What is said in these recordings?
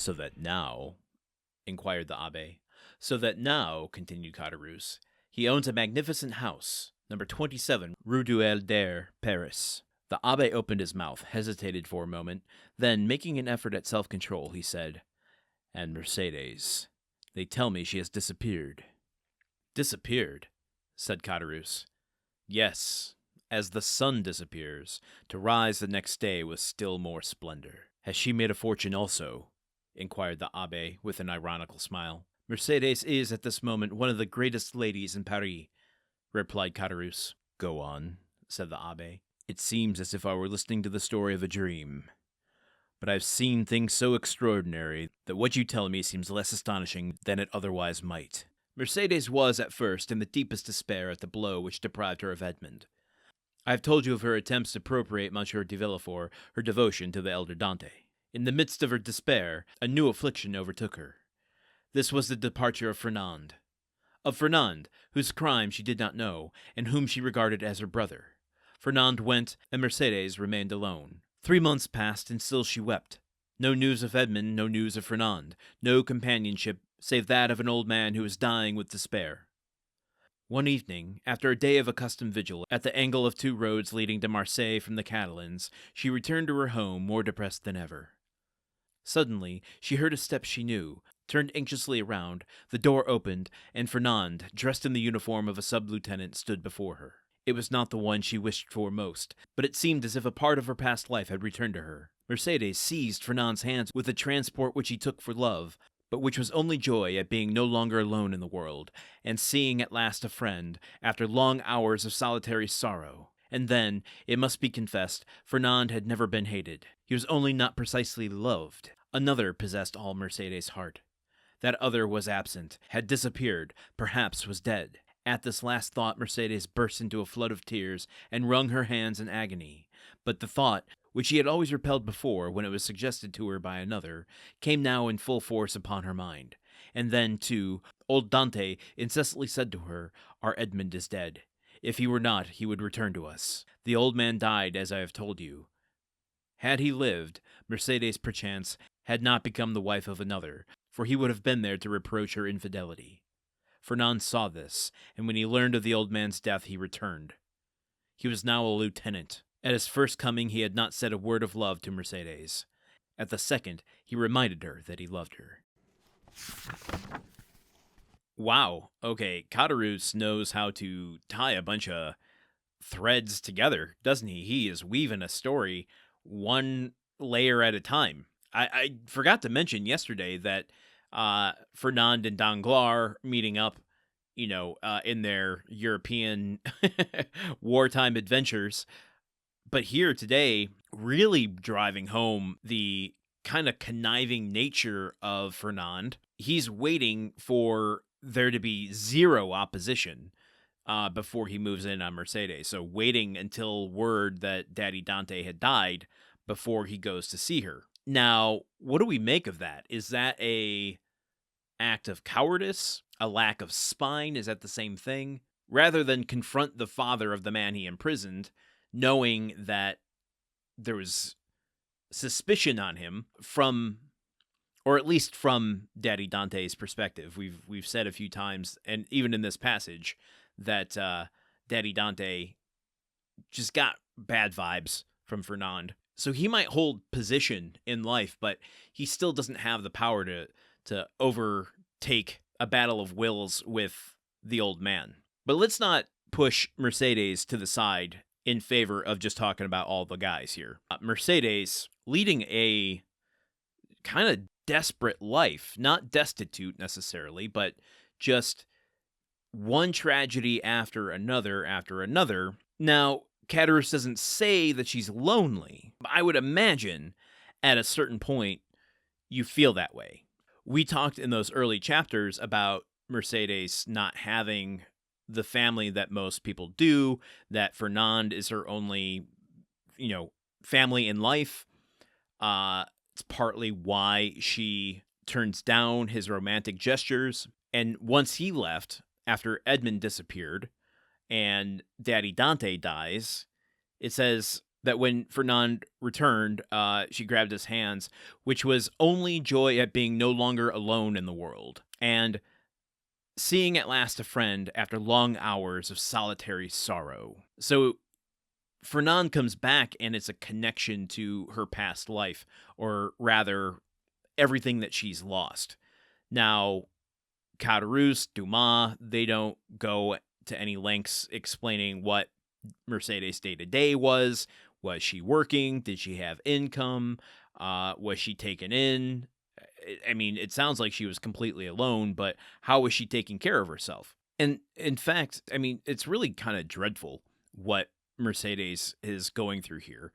So that now, inquired the abbé. So that now, continued Caderousse, he owns a magnificent house, number 27, Rue du Helder, Paris. The abbé opened his mouth, hesitated for a moment, then, making an effort at self-control, he said, "And Mercédès. They tell me she has disappeared." "Disappeared?" said Caderousse. "Yes, as the sun disappears, to rise the next day with still more splendor." "Has she made a fortune also?" inquired the abbé with an ironical smile. "Mercédès is at this moment one of the greatest ladies in Paris," replied Caderousse. "Go on," said the abbé. "It seems as if I were listening to the story of a dream. But I've seen things so extraordinary that what you tell me seems less astonishing than it otherwise might." Mercédès was, at first, in the deepest despair at the blow which deprived her of Edmond. I have told you of her attempts to appropriate Monsieur de Villefort, her devotion to the elder Dante. In the midst of her despair, a new affliction overtook her. This was the departure of Fernand. Of Fernand, whose crime she did not know, and whom she regarded as her brother. Fernand went, and Mercédès remained alone. 3 months passed, and still she wept. No news of Edmond, no news of Fernand, no companionship save that of an old man who was dying with despair. One evening, after a day of accustomed vigil at the angle of 2 roads leading to Marseilles from the Catalans, she returned to her home more depressed than ever. Suddenly, she heard a step she knew, turned anxiously around, the door opened, and Fernand, dressed in the uniform of a sub-lieutenant, stood before her. It was not the one she wished for most, but it seemed as if a part of her past life had returned to her. Mercédès seized Fernand's hands with a transport which he took for love, but which was only joy at being no longer alone in the world, and seeing at last a friend, after long hours of solitary sorrow. And then, it must be confessed, Fernand had never been hated. He was only not precisely loved. Another possessed all Mercédès' heart. That other was absent, had disappeared, perhaps was dead. At this last thought, Mercédès burst into a flood of tears and wrung her hands in agony. But the thought, which she had always repelled before when it was suggested to her by another, came now in full force upon her mind. And then, too, old Dante incessantly said to her, "Our Edmond is dead. If he were not, he would return to us. The old man died, as I have told you. Had he lived, Mercédès, perchance, had not become the wife of another, for he would have been there to reproach her infidelity." Fernand saw this, and when he learned of the old man's death, he returned. He was now a lieutenant. At his first coming, he had not said a word of love to Mercédès. At the second, he reminded her that he loved her. Wow, okay, Caderousse knows how to tie a bunch of threads together, doesn't he? He is weaving a story one layer at a time. I forgot to mention yesterday that Fernand and Danglars meeting up, in their European wartime adventures. But here today, really driving home the kind of conniving nature of Fernand. He's waiting for there to be zero opposition before he moves in on Mercédès. So waiting until word that Daddy Dante had died before he goes to see her. Now, what do we make of that? Is that a act of cowardice? A lack of spine? Is that the same thing? Rather than confront the father of the man he imprisoned, knowing that there was suspicion on him from, or at least from Daddy Dante's perspective. We've said a few times, and even in this passage, that Daddy Dante just got bad vibes from Fernand. So he might hold position in life, but he still doesn't have the power to overtake a battle of wills with the old man. But let's not push Mercédès to the side in favor of just talking about all the guys here. Mercédès leading a kind of desperate life, not destitute necessarily, but just one tragedy after another after another. Now, Caderousse doesn't say that she's lonely, but I would imagine at a certain point you feel that way. We talked in those early chapters about Mercédès not having the family that most people do, that Fernand is her only, family in life. It's partly why she turns down his romantic gestures. And once he left, after Edmond disappeared and Daddy Dante dies, it says that when Fernand returned, she grabbed his hands, which was only joy at being no longer alone in the world, and seeing at last a friend after long hours of solitary sorrow. So Fernand comes back, and it's a connection to her past life, or rather, everything that she's lost. Now, Caderousse, Dumas, they don't go to any lengths explaining what Mercédès' day-to-day was. Was she working? Did she have income? Was she taken in? I mean, it sounds like she was completely alone, but how was she taking care of herself? And in fact, I mean, it's really kind of dreadful what Mercédès is going through here.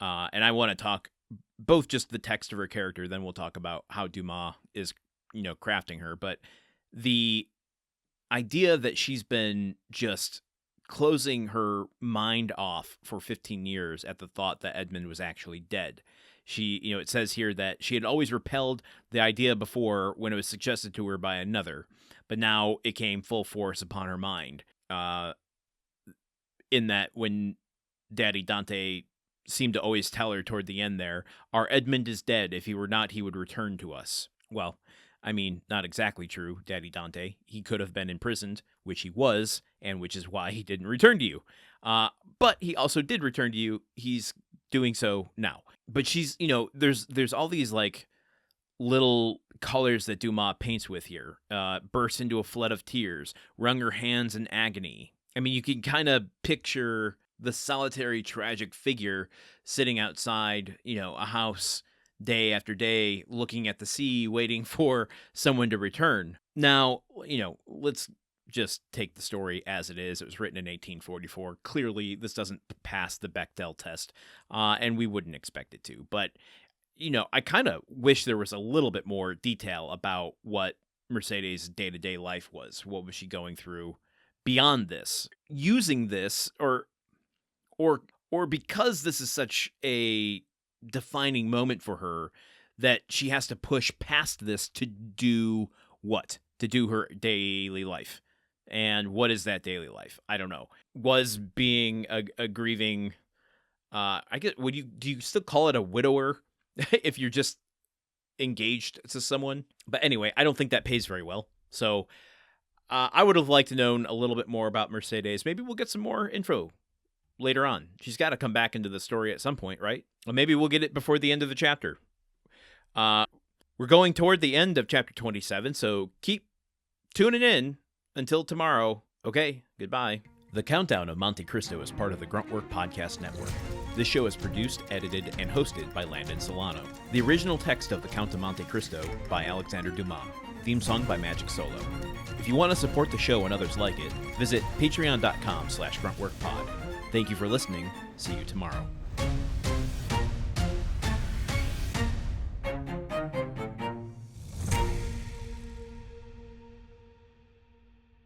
And I want to talk both just the text of her character, then we'll talk about how Dumas is, crafting her. But the idea that she's been just closing her mind off for 15 years at the thought that Edmond was actually dead. She, it says here that she had always repelled the idea before when it was suggested to her by another, but now it came full force upon her mind. In that when Daddy Dante seemed to always tell her toward the end there, our Edmond is dead. If he were not, he would return to us. Well, I mean, not exactly true, Daddy Dante. He could have been imprisoned, which he was, and which is why he didn't return to you. But he also did return to you. He's doing so now. But she's, there's all these like little colors that Dumas paints with here. Burst into a flood of tears, wrung her hands in agony. I mean, you can kind of picture the solitary, tragic figure sitting outside, a house day after day, looking at the sea, waiting for someone to return. Now, let's just take the story as it is. It was written in 1844. Clearly, this doesn't pass the Bechdel test, and we wouldn't expect it to. But, I kind of wish there was a little bit more detail about what Mercédès' day-to-day life was. What was she going through beyond this? Using this, or because this is such a defining moment for her, that she has to push past this to do what? To do her daily life. And what is that daily life? I don't know. Was being a grieving, I guess, do you still call it a widower if you're just engaged to someone? But anyway, I don't think that pays very well. So I would have liked to known a little bit more about Mercédès. Maybe we'll get some more info later on. She's got to come back into the story at some point, right? Or maybe we'll get it before the end of the chapter. We're going toward the end of chapter 27, so keep tuning in until tomorrow. Okay, goodbye. The Countdown of Monte Cristo is part of the Gruntwork Podcast Network. This show is produced, edited, and hosted by Landon Solano. The original text of The Count of Monte Cristo by Alexander Dumas. Theme song by Magic Solo. If you want to support the show and others like it, visit patreon.com/gruntworkpod. Thank you for listening. See you tomorrow.